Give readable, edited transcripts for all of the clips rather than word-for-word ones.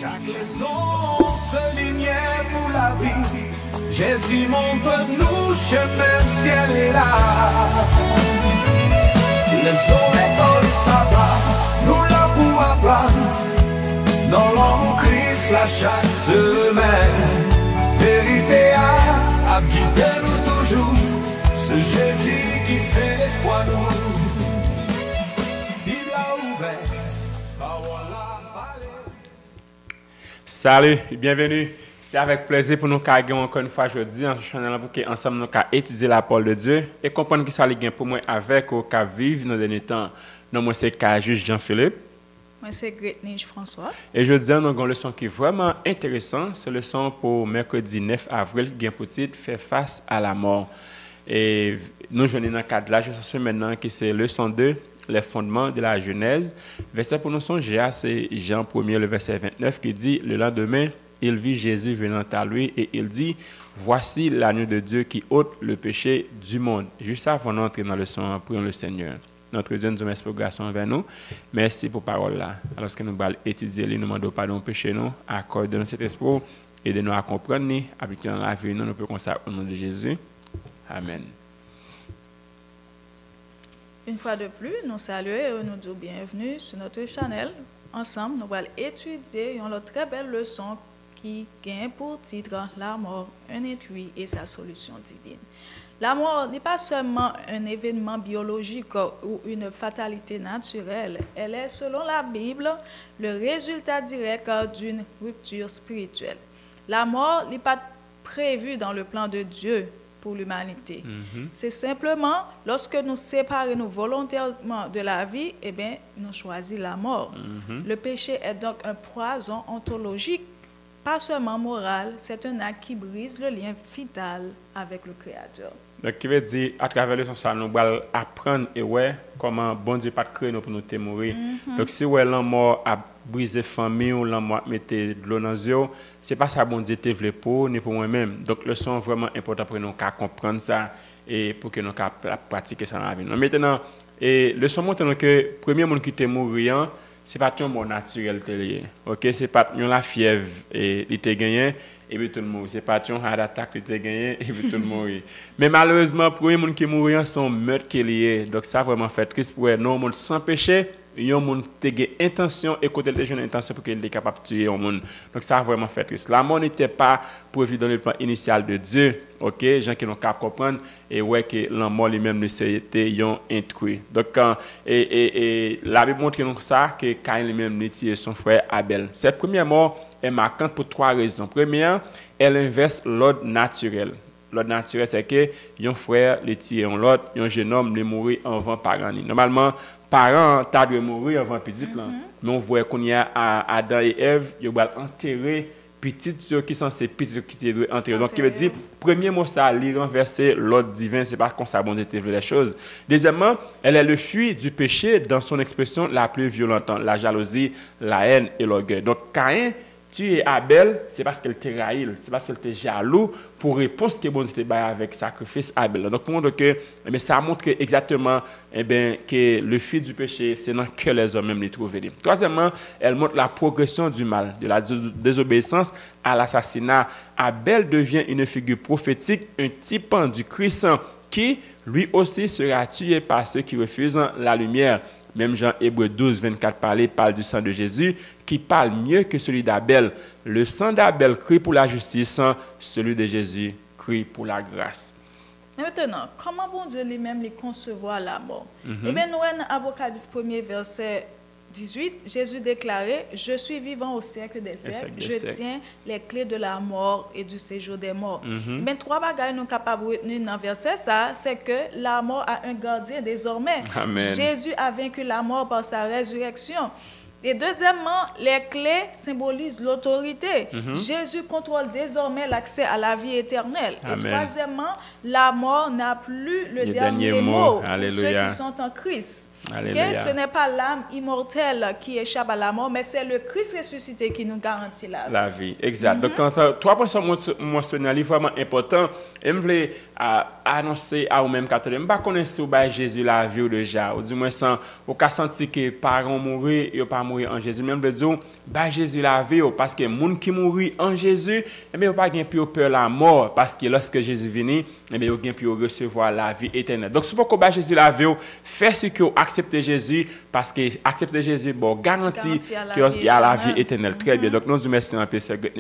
Chaque leçon se lignait pour la vie. Jésus montre-nous chemin, ciel et là. Leçon école, ça va, nous là pour apprendre. Dans l'homme Christ, là chaque semaine. Vérité à guider nous toujours. Ce Jésus qui c'est l'espoir nous. Bible a ouvert, parole a parlé. Salut, bienvenue. C'est avec plaisir pour nous carrément encore une fois aujourd'hui en chanel pour que ensemble nous étudier la parole de Dieu et comprendre que ça les gain pour moi avec au cas vivre dans les derniers temps. Non moi c'est cas juge Jean-Philippe. Moi, c'est Gretnige François. Et je dis, nous avons une leçon qui est vraiment intéressante. C'est une leçon pour mercredi 9 avril, qui est pour titre Faire face à la mort. Et nous, je dans le cadre là, je sais maintenant que c'est leçon 2, les fondements de la Genèse. Verset pour nous songer, c'est Jean 1er, le verset 29, qui dit, le lendemain, il vit Jésus venant à lui et il dit, voici l'agneau de Dieu qui ôte le péché du monde. Juste avant d'entrer dans la leçon, prions le Seigneur. Notre Dieu nous remercie pour grâce envers nous. Merci pour parole là. Alors que nous allons étudier, nous demandons pardon péché nous, accorde-nous cet esprit, aidez-nous à comprendre, habiter dans la vie, nous pouvons comme ça au nom de Jésus. Amen. Une fois de plus, nous saluons et nous disons bienvenue sur notre channel. Ensemble, nous allons étudier une très belle leçon qui gagne pour titre La mort, un étui et sa solution divine. La mort n'est pas seulement un événement biologique ou une fatalité naturelle. Elle est, selon la Bible, le résultat direct d'une rupture spirituelle. La mort n'est pas prévue dans le plan de Dieu pour l'humanité. C'est simplement lorsque nous séparons volontairement de la vie, eh bien, nous choisissons la mort. Le péché est donc un poison ontologique, pas seulement moral, c'est un acte qui brise le lien vital avec le Créateur. Donc, qui veut dire, à travers le sens, nous allons apprendre et ouais, comment bon Dieu pas créé nous pour nous mourir. Donc, si ouais, la mort a brisé famille ou la mort mettait de l'eau dans les yeux, c'est pas ça bon Dieu te voulait pour, ni pour moi-même. Donc, le son vraiment important pour nous comprendre ça et pour que nous pratiquer ça dans la vie. Maintenant, le son montre que le premier monde qui te mourir, c'est pas un mort naturel lié. OK, c'est pas la fièvre et il t'a gagné et puis tout le monde, c'est pas un heart attack il t'a gagné et puis tout le monde. Mais malheureusement, pour les gens qui mourent sont meurtres qui liés. Donc ça vraiment fait triste pour non monde sans péché. Il y a un monde qui a intention et côté de jeune intention pour qu'il est capable de tuer un monde. Donc ça a vraiment fait triste. La mort n'était pas prévue dans le plan initial de Dieu. OK, les gens qui n'ont qu'à comprendre et ouais que la mort lui-même ne s'était un intrus. Donc la Bible montre nous ça que Caïn lui-même a tué son frère Abel. Cette première mort est marquante pour trois raisons. Première, elle inverse l'ordre naturel. L'ordre naturel, c'est que un frère le tue un l'autre, un jeune homme le mourir avant parent. Normalement, parents t'as dû mourir avant petit là. Mais on voit qu'on y a Adam et Ève, ils vont enterrer petit ceux qui sont ces petits qui doivent enterrer. Donc qui veut dire premier mot ça lui renverser l'ordre divin, c'est pas comme ça bon Dieu te veut les choses. Deuxièmement, elle est le fruit du péché dans son expression la plus violente, la jalousie, la haine et l'orgueil. Donc Caïn tu es Abel, c'est parce qu'elle te raille, c'est parce qu'elle te jaloux pour répondre que bon Dieu te baille avec sacrifice Abel. Donc pour montrer que ça montre que exactement que le fil du péché, c'est dans que les hommes même les trouvent. Troisièmement, elle montre la progression du mal, de la désobéissance à l'assassinat. Abel devient une figure prophétique, un type du Christ qui lui aussi sera tué par ceux qui refusent la lumière. Même Jean Hébreux 12, 24 parle du sang de Jésus qui parle mieux que celui d'Abel. Le sang d'Abel crie pour la justice, celui de Jésus crie pour la grâce. Mais maintenant, comment bon Dieu lui-même les concevoir la mort? Eh bien, nous, en Apocalypse 1er, verset 18, Jésus déclarait, « Je suis vivant au siècle des siècles, je tiens les clés de la mort et du séjour des morts. Mais trois bagages nous sommes capables de retenir dans le verset, c'est que la mort a un gardien désormais. Amen. Jésus a vaincu la mort par sa résurrection. Et deuxièmement, les clés symbolisent l'autorité. Jésus contrôle désormais l'accès à la vie éternelle. Amen. Et troisièmement, la mort n'a plus le dernier mot pour ceux qui sont en Christ. Okay? Ce n'est pas l'âme immortelle qui échappe à la mort, mais c'est le Christ ressuscité qui nous garantit la vie. La vie, exact. Donc, quand trois points sont mentionnés, vraiment important. Je voulais annoncer à vous-même, catholique, je ne sais pas si Jésus la vie ou déjà, ou du moins, au cas senti que parents mourir, ils ne pas mourir en Jésus. Même veut dire, bah Jésus la vie, parce que les gens qui mourent en Jésus, eh bien, ils pas plus peur la mort, parce que lorsque Jésus vient, eh bien, ils plus recevoir la vie éternelle. Donc, c'est pourquoi bah Jésus la vie, fait ce que vous acceptez Jésus, parce que accepter Jésus, bon, garantit qu'il y a la vie éternelle. Très bien. Donc, nous disons merci un peu,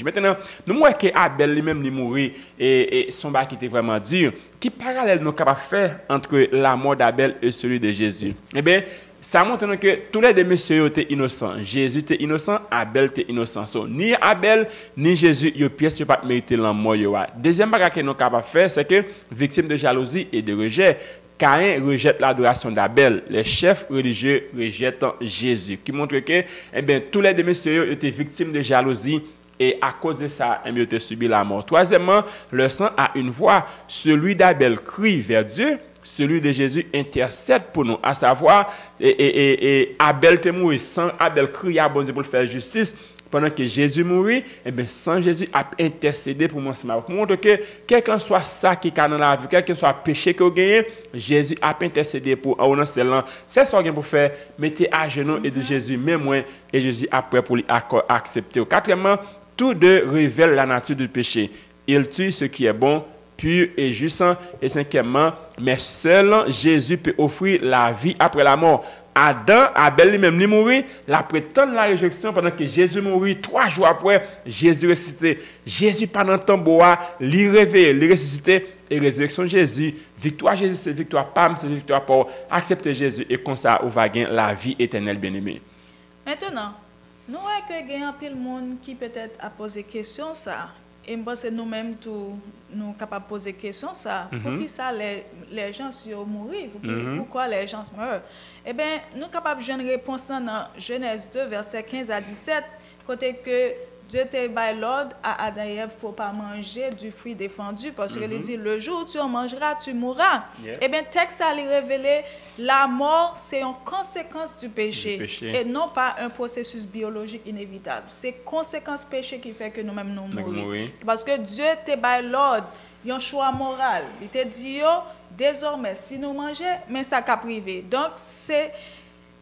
maintenant, nous voyons que Abel lui-même, il mourit, et son bac était vraiment dur. Qui parallèle nous capables de faire entre la mort d'Abel et celui de Jésus? Eh bien, ça montre que tous les deux messieurs étaient innocents. Jésus était innocent, Abel était innocent. So, ni Abel, ni Jésus, ils ne pas mériter la mort. Deuxième bagage que nous sommes capables de faire, c'est que, victime de jalousie et de rejet, Caïn rejette l'adoration d'Abel. Les chefs religieux rejettent Jésus. Qui montre que eh bien, tous les deux messieurs étaient victimes de jalousie. Et à cause de ça, ils ont subi la mort. Troisièmement, le sang a une voix. Celui d'Abel crie vers Dieu, celui de Jésus intercède pour nous. À savoir, Abel te mourit, sans Abel crie à bon Dieu pour faire justice. Pendant que Jésus mourit, eh bien, sans Jésus a intercédé pour moi. Pour montrer que, quel que soit ça qui est dans la vie, quel que soit le péché que vous gagnez, Jésus a intercédé pour nous. C'est ce qu'on pour faire. Mettez à genoux et de Jésus, même moi, et Jésus après pour accepter. Quatrièmement, tous deux révèlent la nature du péché. Il tue ce qui est bon, pur et juste. Et cinquièmement, mais seul Jésus peut offrir la vie après la mort. Adam, Abel lui-même, il mourit, la prétend la réjection pendant que Jésus mourit. 3 jours après, Jésus ressuscité. Jésus pendant le temps bois, il réveillé, il ressuscité. Et résurrection de Jésus, victoire Jésus, c'est victoire Pam, c'est victoire pour accepter Jésus. Et comme ça, on va gagner la vie éternelle, bien-aimé. Maintenant, nous voyons que il y a un peu de monde qui peut-être a posé question ça. Et je pense que nous-mêmes, nous sommes capables de poser question ça. Pour qui ça, les gens sont mourir? Pourquoi les gens meurent? Eh bien, nous sommes capables de jouer une réponse dans Genèse 2, versets 15 à 17, côté que Dieu te baille l'ordre à Adam et Ève pour ne pas manger du fruit défendu, parce qu'il dit, le jour où tu en mangeras, tu mourras. Eh bien, texte a révélé, la mort, c'est une conséquence du péché, et non pas un processus biologique inévitable. C'est conséquence péché qui fait que nous-mêmes nous mourons. Parce que Dieu te baille l'ordre, il y a un choix moral. Il te dit, désormais, si nous mangeons, mais ça n'a privé. Donc, c'est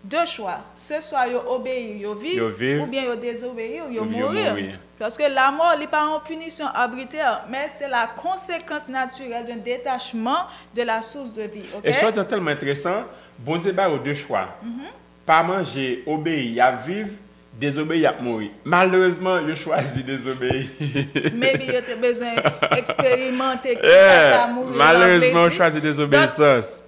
2 choix. Ce soit obéir, vivre, ou bien désobéir, mourir. Parce que la mort n'est pas en punition arbitraire, mais c'est la conséquence naturelle d'un détachement de la source de vie. Okay? Et ça, c'est tellement intéressant. Bon Dieu a 2 choix. Pas manger, obéir, à vivre, désobéir, à mourir. Malheureusement, je choisis désobéir. Mais il y a besoin d'expérimenter ça mourir. Malheureusement, je choisis désobéissance.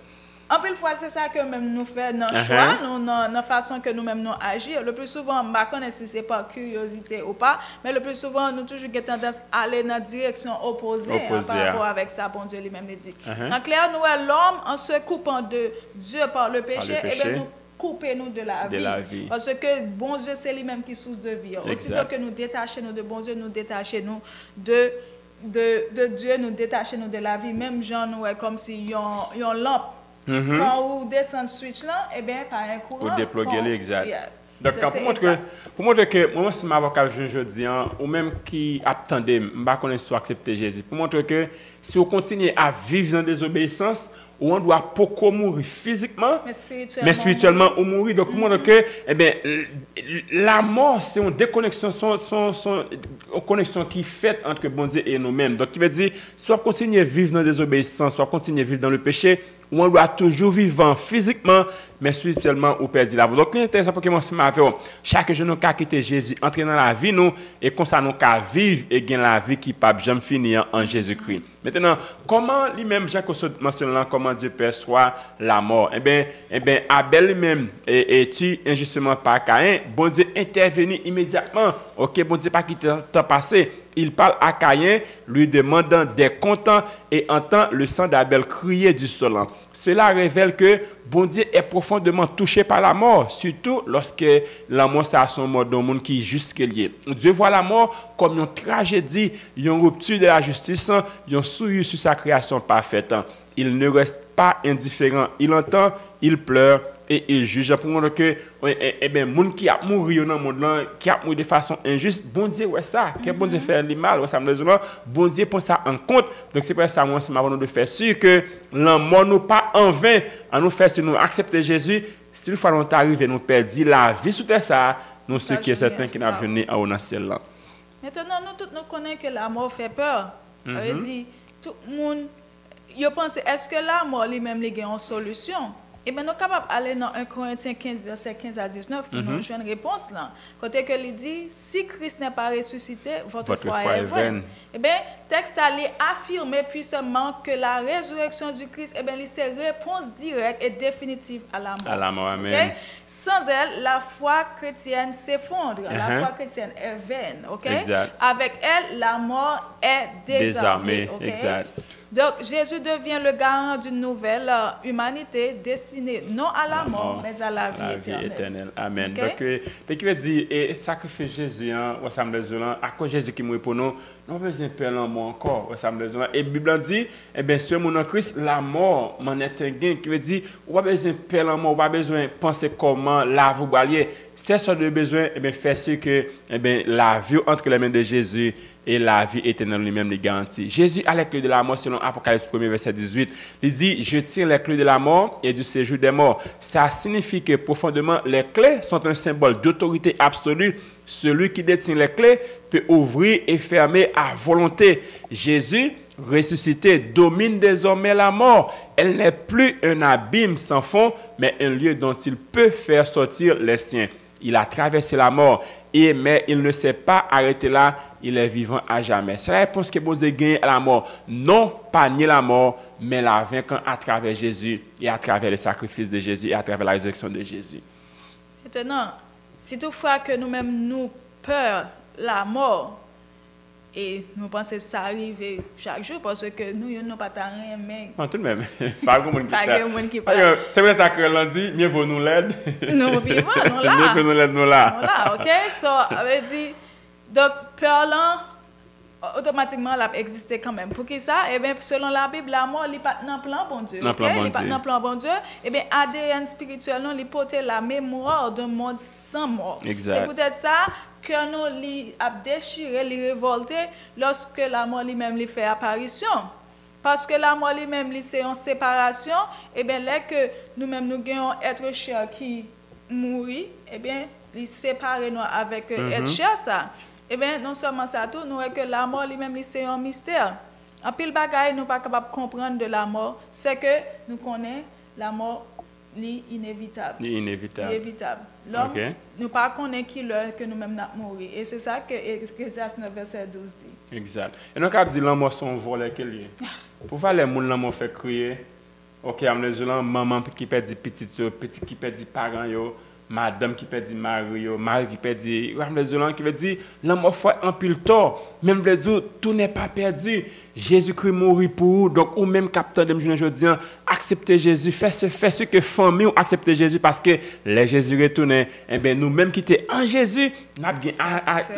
En plus, fois, c'est ça que même nous faisons dans le choix, dans la façon que nous-mêmes nous agir. Le plus souvent, je ne sais pas si c'est par curiosité ou pas, mais le plus souvent, nous toujours tendance à aller dans la direction opposée par rapport avec ça, bon Dieu lui-même dit. En clair, nous, l'homme, en se coupant de Dieu par le péché, eh bien, nous coupons de la vie. Parce que bon Dieu, c'est lui-même qui est source de vie. Aussitôt que nous détachons de bon Dieu, nous détachons de Dieu, nous détachons de la vie. Même gens, nous, comme si il y a une lampe. Quand vous descendez le switch là, eh bien, par un courant. Vous déploguez l'exact. Donc, pour montrer que moi, c'est ma avocat aujourd'hui, ou même qui attendait, je ne sais pas si accepter Jésus, pour montrer que si vous continuez à vivre dans la désobéissance, où on doit beaucoup mourir physiquement, mais spirituellement on mourir. Donc, pour montrer que eh bien, la mort, c'est une déconnexion, une connexion qui est faite entre bon Dieu et nous-mêmes. Donc, il veut dire, soit continuer à vivre dans la désobéissance, soit continuer à vivre dans le péché, où on doit toujours vivre physiquement, mais spirituellement, on perd la vie. Donc, l'intéressant pour que moi, c'est ma vie. Chaque jour, nous avons quitté Jésus, entrer dans la vie, nous, et comme ça, nous avons vivre et gagner la vie qui ne peut jamais finir en Jésus-Christ. Maintenant, comment lui-même, Jacques mentionne là, comment Dieu perçoit la mort? Eh bien, Abel lui-même est tué injustement par Caïn. Bon Dieu intervenit immédiatement. Ok, bon Dieu pas quitter le temps passé. Il parle à Caïn, lui demandant des comptes et entend le sang d'Abel crier du sol. Cela révèle que bon Dieu est profondément touché par la mort, surtout lorsque la mort c'est à son mort dans le monde qui est juste lié. Dieu voit la mort comme une tragédie, une rupture de la justice, une souillure sur sa création parfaite. Il ne reste pas indifférent. Il entend, il pleure et il juge. Pour montrer que, eh bien, les gens qui a mouru dans le monde, qui a mouru de façon injuste, bon Dieu, ouais ça, que bon Dieu fait le mal, ouais ça me dit, bon Dieu prend ça en compte. Donc c'est pour ça que moi, de faire sûr que la mort nous pas en vain, à nous faire si nous accepter Jésus. si le fois nous arrive nous perdre la vie sur terre ça, nous ce qui est certain qui n'a venu à au ciel là. Maintenant, nous tous nous connaissons que la mort fait peur. Ça veut dire, tout le monde, il pense, est-ce que la mort lui-même a une solution? Et bien, nous sommes capables d'aller dans 1 Corinthiens 15, verset 15 à 19 pour nous jouer une réponse là. Quand il dit, si Christ n'est pas ressuscité, votre foi est vaine. Eh bien, le texte allait affirmer puissamment que la résurrection du Christ, eh bien, c'est réponse directe et définitive à la mort. À la mort, amen. Okay? Sans elle, la foi chrétienne s'effondre. La foi chrétienne est vaine. Okay? Exact. Avec elle, la mort est désarmée. Okay? Exact. Donc, Jésus devient le garant d'une nouvelle humanité destinée non à la mort, mais à la vie éternelle. Amen. Okay? Donc, il dit, et sacrifice Jésus, à cause de Jésus qui mourit pour nous, nous avons besoin de perdre la mort encore. Et la Bible dit, eh bien, sur mon Christ, la mort m'en est un gain. Qui veut dire, on a besoin de perdre la mort, on a besoin de penser comment la vous balayer. C'est ça de besoin, eh bien, faire ce que, eh bien, la vie entre les mains de Jésus et la vie éternelle lui-même les garantit. Jésus a les clés de la mort selon Apocalypse 1, verset 18. Il dit, je tiens les clés de la mort et du séjour des morts. Ça signifie que profondément, les clés sont un symbole d'autorité absolue. Celui qui détient les clés peut ouvrir et fermer à volonté. Jésus, ressuscité, domine désormais la mort. Elle n'est plus un abîme sans fond, mais un lieu dont il peut faire sortir les siens. Il a traversé la mort, mais il ne s'est pas arrêté là, il est vivant à jamais. C'est la réponse que Dieu gagne à la mort. Non pas nier la mort, mais la vaincre à travers Jésus et à travers le sacrifice de Jésus et à travers la résurrection de Jésus. Maintenant, si toutefois que nous-mêmes nous peur la mort, et nous pensons que ça arrive chaque jour parce que nous n'avons pas rien, mais... Non, tout de même. Pas de monde qui parle. C'est vrai ça que l'on dit, mieux vaut nous l'aide. Nous vivons, nous là. Mieux vaut nous l'aide, nous là. Nous là, ok? So, avait dit, donc, peur là, automatiquement, elle a existé quand même. Pour qui ça? Eh bien, selon la Bible, la mort, elle n'est pas dans le plan bon Dieu. Dans le plan bon Dieu. Dans le plan bon Dieu. Eh bien, ADN spirituel, non, il porte la mémoire d'un monde sans mort. Exact. C'est peut-être ça que nous li a déchiré, li révolté lorsque la mort lui-même lui fait apparition. Parce que la mort lui-même lui c'est en séparation, et bien là que nous-mêmes nous gagnons être cher qui mourit, et bien il sépare nous avec être cher ça. Et bien non seulement ça tout, nous voyons que la mort lui-même lui c'est un mystère. En pile bagaille nous pas capable comprendre de la mort, c'est que nous connaissons la mort inévitable. Inévitable. L'homme, nous pas connaître qui l'heure que nous-mêmes nous mourir. Et c'est ça que Ecclésiaste 9, verset 12 dit. Exact. Et nous avons dit la mort son volet qu'il y a. Pour faire les gens, la mort fait crier. Ok, maman qui perd petit, petit qui perd parents, madame qui perd mari, mari qui perd qui veut dire la mort fait un pile tort. Même veut dire tout n'est pas perdu. Jésus-Christ mourit pour vous. Donc, ou même capteur de aujourd'hui, acceptez Jésus, faites ce que famille acceptez Jésus parce que les Jésus retournent. Eh bien, nous-mêmes qui sommes en Jésus, nous avons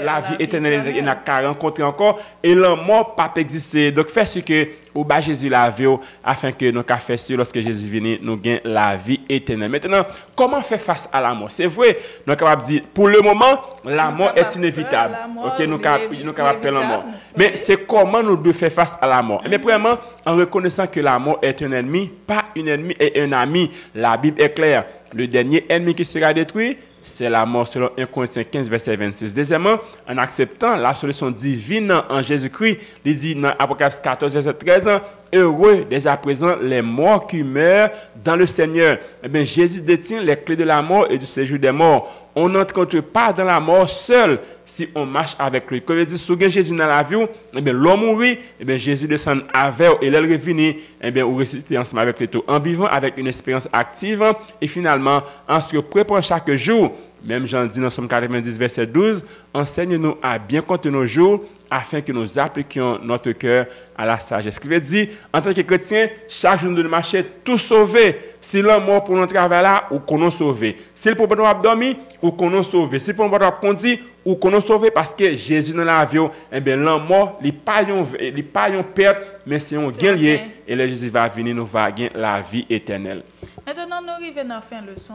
la vie éternelle et nous avons rencontré encore. Et la mort n'a pas existé. Donc, faites ce que ou bas Jésus la vie afin que nous fassions ce lorsque Jésus vient, nous gagnons la vie éternelle. Maintenant, comment faire face à la mort? C'est vrai, nous sommes capables de dire, pour le moment, la mort est inévitable. Ok, nous sommes capables de la mort. Mais c'est comment nous devons faire face à la mort. Mais premièrement, en reconnaissant que la mort est un ennemi, pas un ennemi et un ami. La Bible est claire. Le dernier ennemi qui sera détruit, c'est la mort selon 1 Corinthiens 15, verset 26. Deuxièmement, en acceptant la solution divine en Jésus-Christ, il dit dans Apocalypse 14, verset 13, heureux dès à présent les morts qui meurent dans le Seigneur. Eh bien, Jésus détient les clés de la mort et du séjour des morts. On n'entre pas dans la mort seul si on marche avec lui. Quand il dit, si vous avez Jésus dans la vie, eh bien, l'homme mourit, eh bien, Jésus descend avec et l'elle revient, eh bien, vous ressuscitez ensemble avec lui tout. En vivant avec une expérience active et finalement, en se préparant chaque jour, même Jean dit dans Somme 90, verset 12, enseigne-nous à bien compter nos jours afin que nous appliquions notre cœur à la sagesse. Ce qui veut dire, en tant que chrétien, chaque jour nous devons marcher tout sauvé. Si l'homme mort pour notre travail là, ou qu'on nous sauvé. Si le problème a dormi, ou qu'on nous sauvé. Si le problème a conduit, ou qu'on nous sauvé parce que Jésus dans la vie, eh bien l'homme mort, il pas une perte, mais c'est un gain lié. Et le Jésus va venir, nous va gagner la vie éternelle. Maintenant, nous arrivons à la fin de la leçon.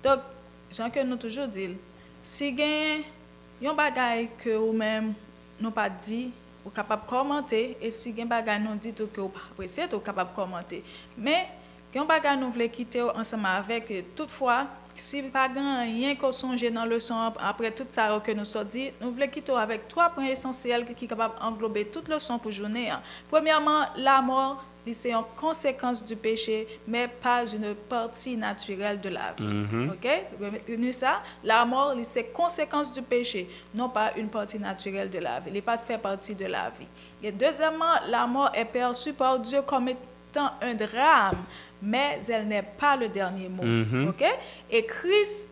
Donc, Jean que nous toujours dit, si il y a un bagage que vous-même nous pas dit, vous capable de commenter, et si il y a un bagage nous dit que vous pas apprécié, vous capable de commenter. Mais Qu'on bagage nous voulons quitter ensemble avec. Toutefois, si pas rien qu'on songe dans le son après tout ça que nous sommes dit, nous voulons quitter avec 3 points essentiels qui sont capables d'englober toute le son pour journée. Premièrement, la mort. C'est une conséquence du péché, mais pas une partie naturelle de la vie. OK? Retenez ça. La mort, c'est une conséquence du péché, non pas une partie naturelle de la vie. Elle n'est pas fait partie de la vie. Et deuxièmement, la mort est perçue par Dieu comme étant un drame, mais elle n'est pas le dernier mot. OK? Et Christ,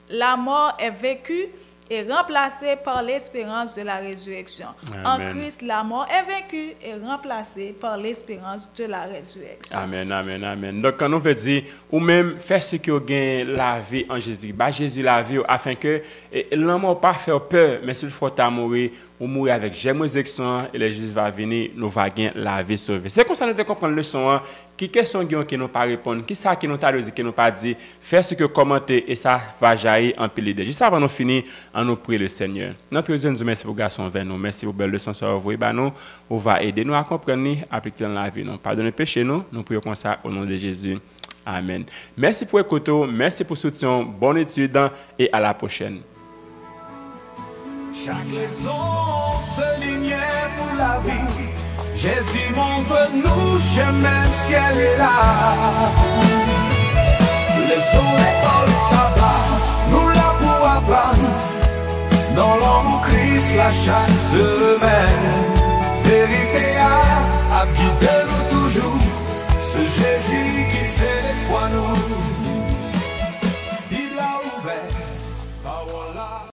la mort est vécue et remplacée par l'espérance de la résurrection. Amen. En Christ, la mort est vaincue et remplacée par l'espérance de la résurrection. Amen, amen, amen. Donc, quand on veut dire, ou même faire ce que vous gagnez la vie en Jésus, bah Jésus la vie, afin que l'homme pas faire peur, mais s'il faut mourir, ou mourir avec résurrection, et le Jésus va venir, nous va gagner la vie sauvée. C'est comme ça que nous comprendre le son, qui question qui nous pas répondre, qui ça qui nous t'a dit, qui nous pas dit, faire ce que commenter, et ça va jaillir en pile de. Juste avant de finir, on nous prie le Seigneur. Notre Dieu nous merci pour garçon vers nous, merci pour belle leçon sur vous, et nous, on va aider nous à comprendre, appliquer dans la vie, nous pardonner péché nous prions comme ça au nom de Jésus. Amen. Merci pour écouter, merci pour soutien, bonne étude et à la prochaine. Chaque leçon se lignait pour la vie. Jésus montre-nous chemin, ciel et là. Leçon école sabbat, nous là pour apprendre. Dans l'homme Christ, la chaque semaine.